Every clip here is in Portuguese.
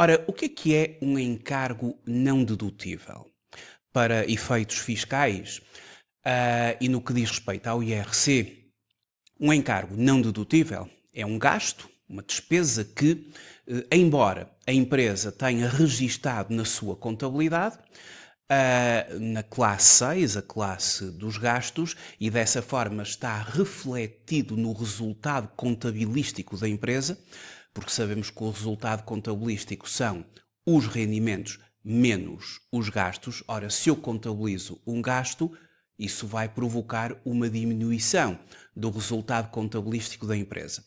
Ora, o que é um encargo não dedutível? Para efeitos fiscais, e no que diz respeito ao IRC, um encargo não dedutível é um gasto, uma despesa que, embora a empresa tenha registado na sua contabilidade, na classe 6, a classe dos gastos, e dessa forma está refletido no resultado contabilístico da empresa, porque sabemos que o resultado contabilístico são os rendimentos menos os gastos. Ora, se eu contabilizo um gasto, isso vai provocar uma diminuição do resultado contabilístico da empresa.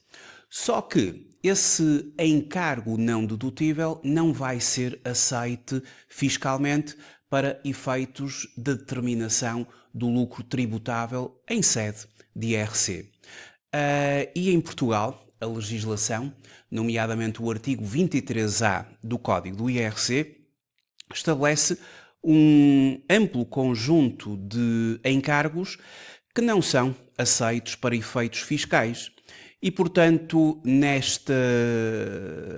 Só que esse encargo não dedutível não vai ser aceite fiscalmente para efeitos de determinação do lucro tributável em sede de IRC. E em Portugal, a legislação, nomeadamente o artigo 23A do Código do IRC, estabelece um amplo conjunto de encargos que não são aceitos para efeitos fiscais. E, portanto, nesta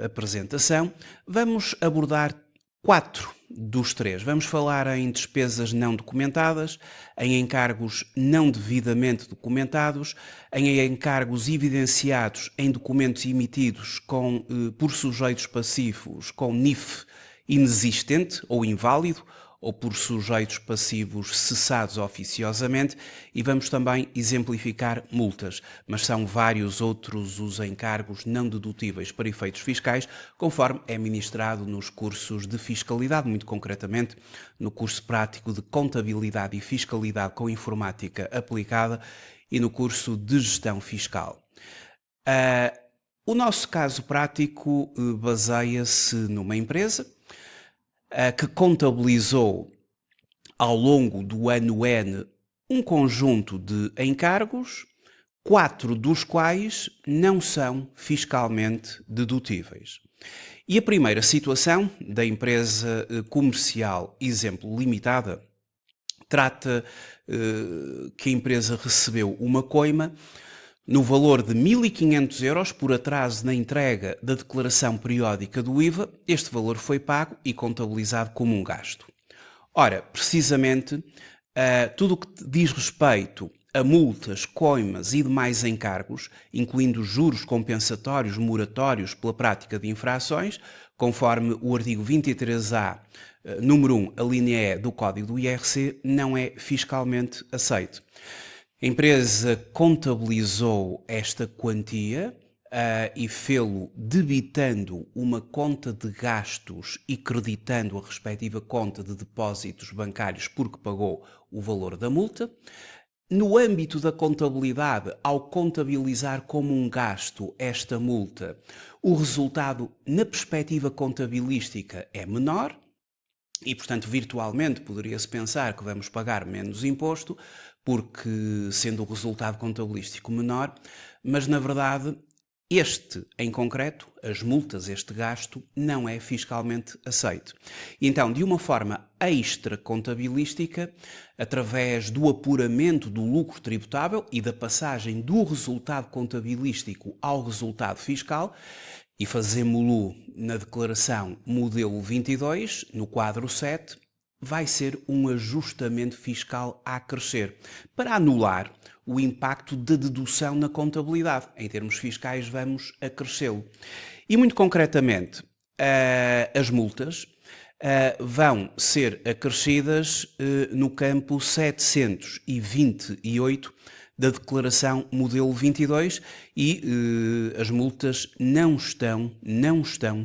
apresentação, vamos abordar 4 dos 3. Vamos falar em despesas não documentadas, em encargos não devidamente documentados, em encargos evidenciados em documentos emitidos por sujeitos passivos com NIF inexistente ou inválido, ou por sujeitos passivos cessados oficiosamente, e vamos também exemplificar multas, mas são vários outros os encargos não dedutíveis para efeitos fiscais, conforme é ministrado nos cursos de fiscalidade, muito concretamente no curso prático de contabilidade e fiscalidade com informática aplicada e no curso de gestão fiscal. O nosso caso prático baseia-se numa empresa que contabilizou ao longo do ano N um conjunto de encargos, 4 dos quais não são fiscalmente dedutíveis. E a primeira situação da empresa comercial Exemplo Limitada trata que a empresa recebeu uma coima no valor de 1.500 euros por atraso na entrega da declaração periódica do IVA. Este valor foi pago e contabilizado como um gasto. Ora, precisamente, tudo o que diz respeito a multas, coimas e demais encargos, incluindo juros compensatórios, moratórios pela prática de infrações, conforme o artigo 23A, número 1, a linha E do Código do IRC, não é fiscalmente aceito. A empresa contabilizou esta quantia e fê-lo debitando uma conta de gastos e creditando a respectiva conta de depósitos bancários porque pagou o valor da multa. No âmbito da contabilidade, ao contabilizar como um gasto esta multa, o resultado na perspectiva contabilística é menor. E, portanto, virtualmente poderia-se pensar que vamos pagar menos imposto, porque sendo o resultado contabilístico menor, mas na verdade este, em concreto, as multas, este gasto, não é fiscalmente aceito. Então, de uma forma extra-contabilística, através do apuramento do lucro tributável e da passagem do resultado contabilístico ao resultado fiscal, e fazemo-lo na declaração modelo 22, no quadro 7, vai ser um ajustamento fiscal a crescer, para anular o impacto da dedução na contabilidade. Em termos fiscais, vamos acrescê-lo. E muito concretamente, as multas vão ser acrescidas no campo 728 da declaração modelo 22 e as multas não estão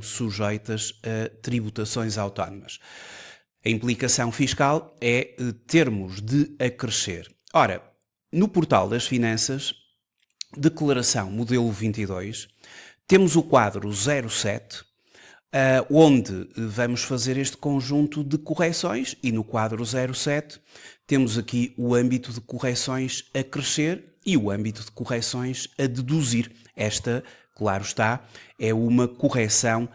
sujeitas a tributações autónomas. A implicação fiscal é termos de acrescer. Ora, no portal das finanças, declaração modelo 22, temos o quadro 07, onde vamos fazer este conjunto de correções, e no quadro 07 temos aqui o âmbito de correções a crescer e o âmbito de correções a deduzir. Esta, claro está, é uma correção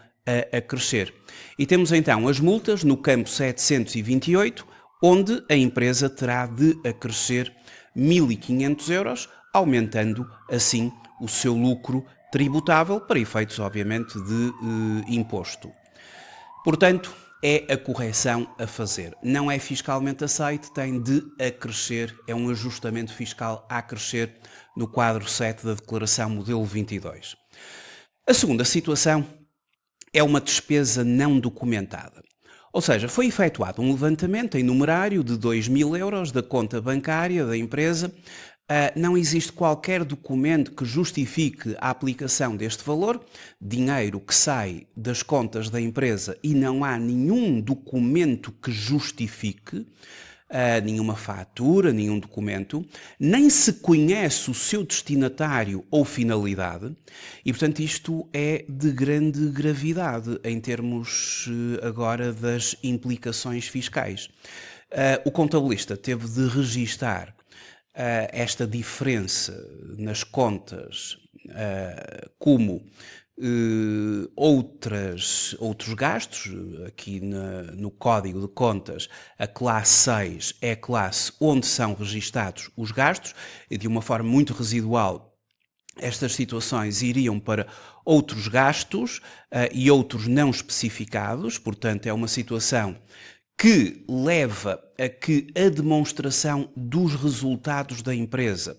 a crescer. E temos então as multas no campo 728, onde a empresa terá de acrescer 1.500 euros, aumentando assim o seu lucro tributável para efeitos, obviamente, de imposto. Portanto, é a correção a fazer. Não é fiscalmente aceite, tem de acrescer, é um ajustamento fiscal a acrescer no quadro 7 da Declaração Modelo 22. A segunda situação é uma despesa não documentada. Ou seja, foi efetuado um levantamento em numerário de 2.000 euros da conta bancária da empresa. Não existe qualquer documento que justifique a aplicação deste valor, dinheiro que sai das contas da empresa e não há nenhum documento que justifique, nenhuma fatura, nenhum documento, nem se conhece o seu destinatário ou finalidade e, portanto, isto é de grande gravidade em termos agora das implicações fiscais. O contabilista teve de registar esta diferença nas contas como outros gastos. Aqui no Código de Contas, a classe 6 é a classe onde são registados os gastos e de uma forma muito residual estas situações iriam para outros gastos e outros não especificados, portanto é uma situação que leva a que a demonstração dos resultados da empresa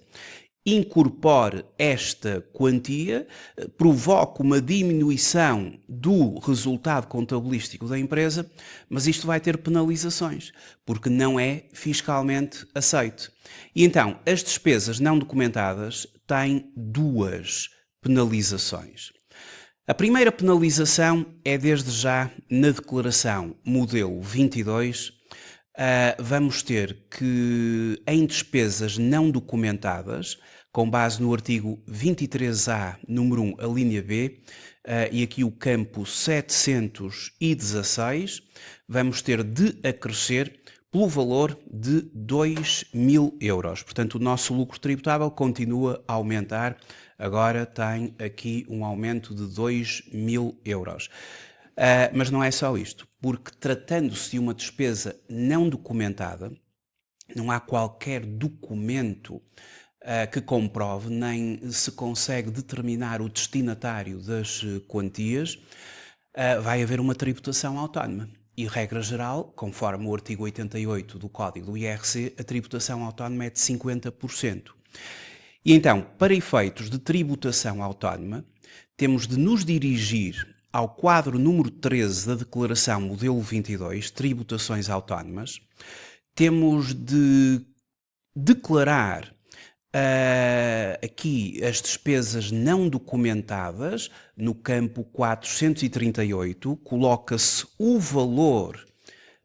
incorpore esta quantia, provoque uma diminuição do resultado contabilístico da empresa, mas isto vai ter penalizações, porque não é fiscalmente aceite. E então, as despesas não documentadas têm duas penalizações. A primeira penalização é desde já na declaração modelo 22, vamos ter que em despesas não documentadas, com base no artigo 23A, número 1, a linha B, e aqui o campo 716, vamos ter de acrescer pelo valor de 2.000 euros. Portanto, o nosso lucro tributável continua a aumentar, agora tem aqui um aumento de 2.000 euros. Mas não é só isto, porque tratando-se de uma despesa não documentada, não há qualquer documento que comprove, nem se consegue determinar o destinatário das quantias, vai haver uma tributação autónoma. E, regra geral, conforme o artigo 88 do Código do IRC, a tributação autónoma é de 50%. E então, para efeitos de tributação autónoma, temos de nos dirigir ao quadro número 13 da Declaração Modelo 22, Tributações Autónomas, temos de declarar aqui as despesas não documentadas. No campo 438, coloca-se o valor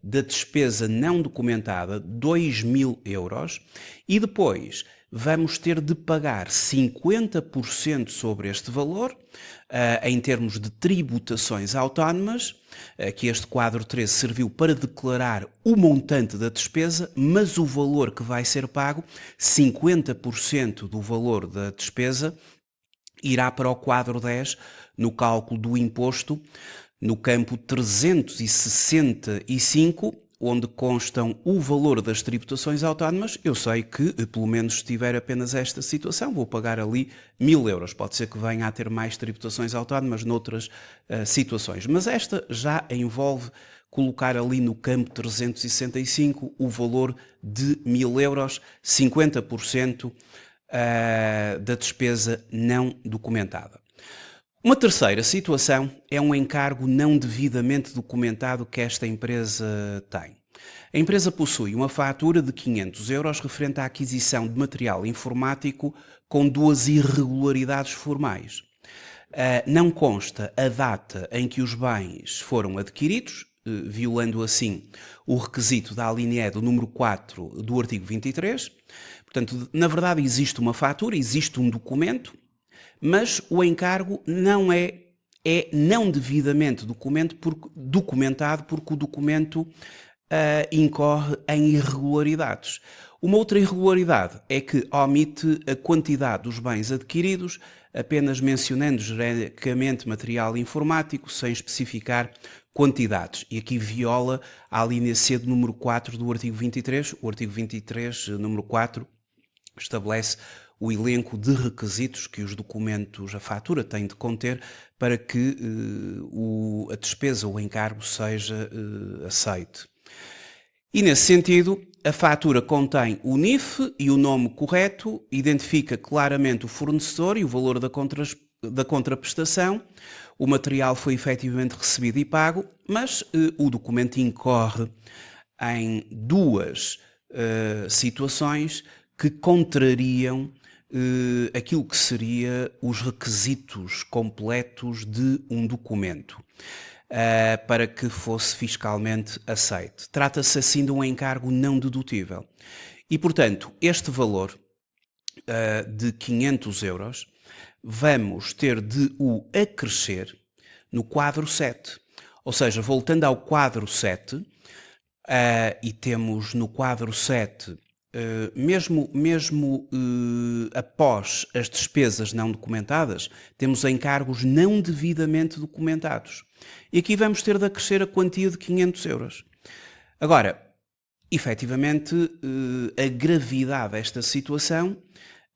da despesa não documentada, 2.000 euros, e depois vamos ter de pagar 50% sobre este valor, em termos de tributações autónomas, que este quadro 13 serviu para declarar o montante da despesa, mas o valor que vai ser pago, 50% do valor da despesa, irá para o quadro 10 no cálculo do imposto, no campo 365, onde constam o valor das tributações autónomas. Eu sei que, pelo menos se tiver apenas esta situação, vou pagar ali 1.000 euros. Pode ser que venha a ter mais tributações autónomas noutras situações, mas esta já envolve colocar ali no campo 365 o valor de 1.000 euros, 50% da despesa não documentada. Uma terceira situação é um encargo não devidamente documentado que esta empresa tem. A empresa possui uma fatura de 500 euros referente à aquisição de material informático com duas irregularidades formais. Não consta a data em que os bens foram adquiridos, violando assim o requisito da alínea E do número 4 do artigo 23. Portanto, na verdade existe uma fatura, existe um documento, mas o encargo não é não devidamente documentado porque o documento incorre em irregularidades. Uma outra irregularidade é que omite a quantidade dos bens adquiridos, apenas mencionando genericamente material informático, sem especificar quantidades. E aqui viola a linha C do número 4 do artigo 23. O artigo 23, número 4, estabelece o elenco de requisitos que os documentos, a fatura, têm de conter para que a despesa ou o encargo seja aceite. E nesse sentido, a fatura contém o NIF e o nome correto, identifica claramente o fornecedor e o valor da contraprestação, o material foi efetivamente recebido e pago, mas o documento incorre em duas situações que contrariam aquilo que seria os requisitos completos de um documento para que fosse fiscalmente aceite. Trata-se assim de um encargo não dedutível. E, portanto, este valor de 500 euros vamos ter de o acrescer no quadro 7. Ou seja, voltando ao quadro 7, e temos no quadro 7, mesmo após as despesas não documentadas, temos encargos não devidamente documentados. E aqui vamos ter de acrescer a quantia de 500 euros. Agora, efetivamente, a gravidade desta situação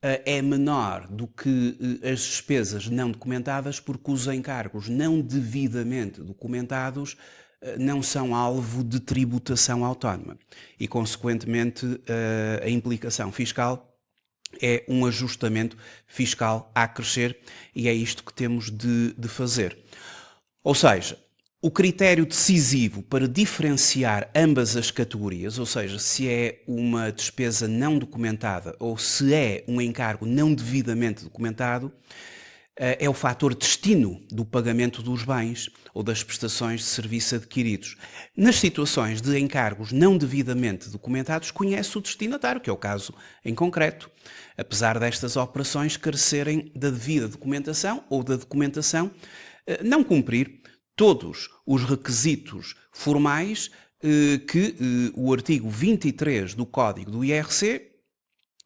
é menor do que as despesas não documentadas, porque os encargos não devidamente documentados não são alvo de tributação autónoma e, consequentemente, a implicação fiscal é um ajustamento fiscal a crescer e é isto que temos de fazer. Ou seja, o critério decisivo para diferenciar ambas as categorias, ou seja, se é uma despesa não documentada ou se é um encargo não devidamente documentado, é o fator destino do pagamento dos bens ou das prestações de serviço adquiridos. Nas situações de encargos não devidamente documentados, conhece o destinatário, que é o caso em concreto, apesar destas operações carecerem da devida documentação ou da documentação não cumprir todos os requisitos formais que o artigo 23 do Código do IRC,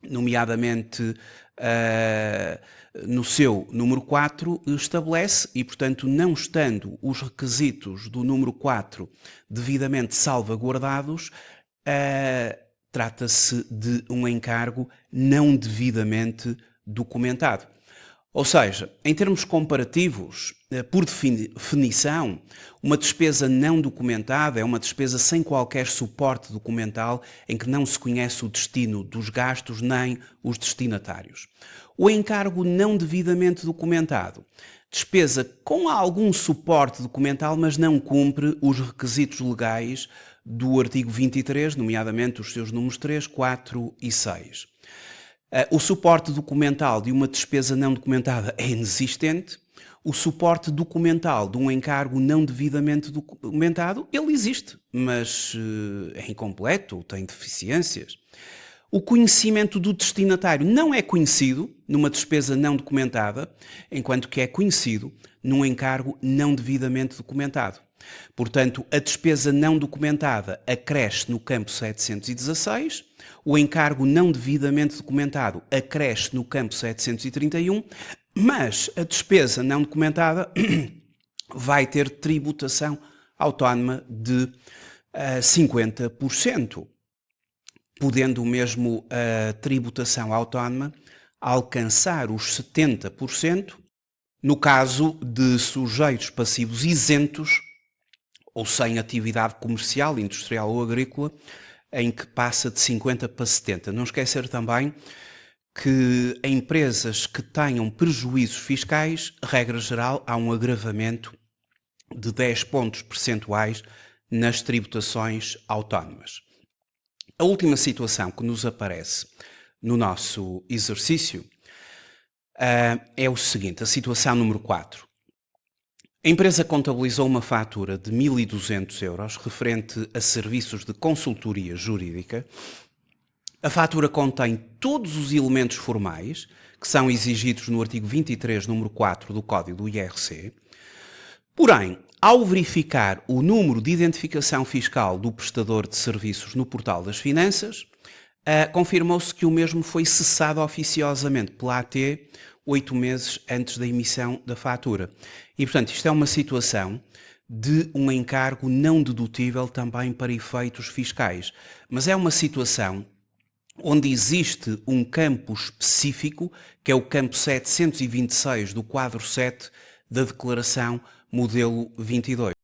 nomeadamente no seu número 4, estabelece e, portanto, não estando os requisitos do número 4 devidamente salvaguardados, trata-se de um encargo não devidamente documentado. Ou seja, em termos comparativos, por definição, uma despesa não documentada é uma despesa sem qualquer suporte documental em que não se conhece o destino dos gastos nem os destinatários. O encargo não devidamente documentado, despesa com algum suporte documental, mas não cumpre os requisitos legais do artigo 23, nomeadamente os seus números 3, 4 e 6. O suporte documental de uma despesa não documentada é inexistente. O suporte documental de um encargo não devidamente documentado, ele existe, mas é incompleto ou tem deficiências. O conhecimento do destinatário não é conhecido numa despesa não documentada, enquanto que é conhecido num encargo não devidamente documentado. Portanto, a despesa não documentada acresce no campo 716, o encargo não devidamente documentado acresce no campo 731, mas a despesa não documentada vai ter tributação autónoma de 50%, podendo mesmo a tributação autónoma alcançar os 70% no caso de sujeitos passivos isentos ou sem atividade comercial, industrial ou agrícola, em que passa de 50% para 70%. Não esquecer também que em empresas que tenham prejuízos fiscais, regra geral, há um agravamento de 10 pontos percentuais nas tributações autónomas. A última situação que nos aparece no nosso exercício é o seguinte, a situação número 4. A empresa contabilizou uma fatura de 1.200 euros referente a serviços de consultoria jurídica. A fatura contém todos os elementos formais que são exigidos no artigo 23, número 4 do Código do IRC. Porém, ao verificar o número de identificação fiscal do prestador de serviços no portal das finanças, confirmou-se que o mesmo foi cessado oficiosamente pela AT 8 meses antes da emissão da fatura. E, portanto, isto é uma situação de um encargo não dedutível também para efeitos fiscais. Mas é uma situação onde existe um campo específico, que é o campo 726 do quadro 7 da Declaração Modelo 22.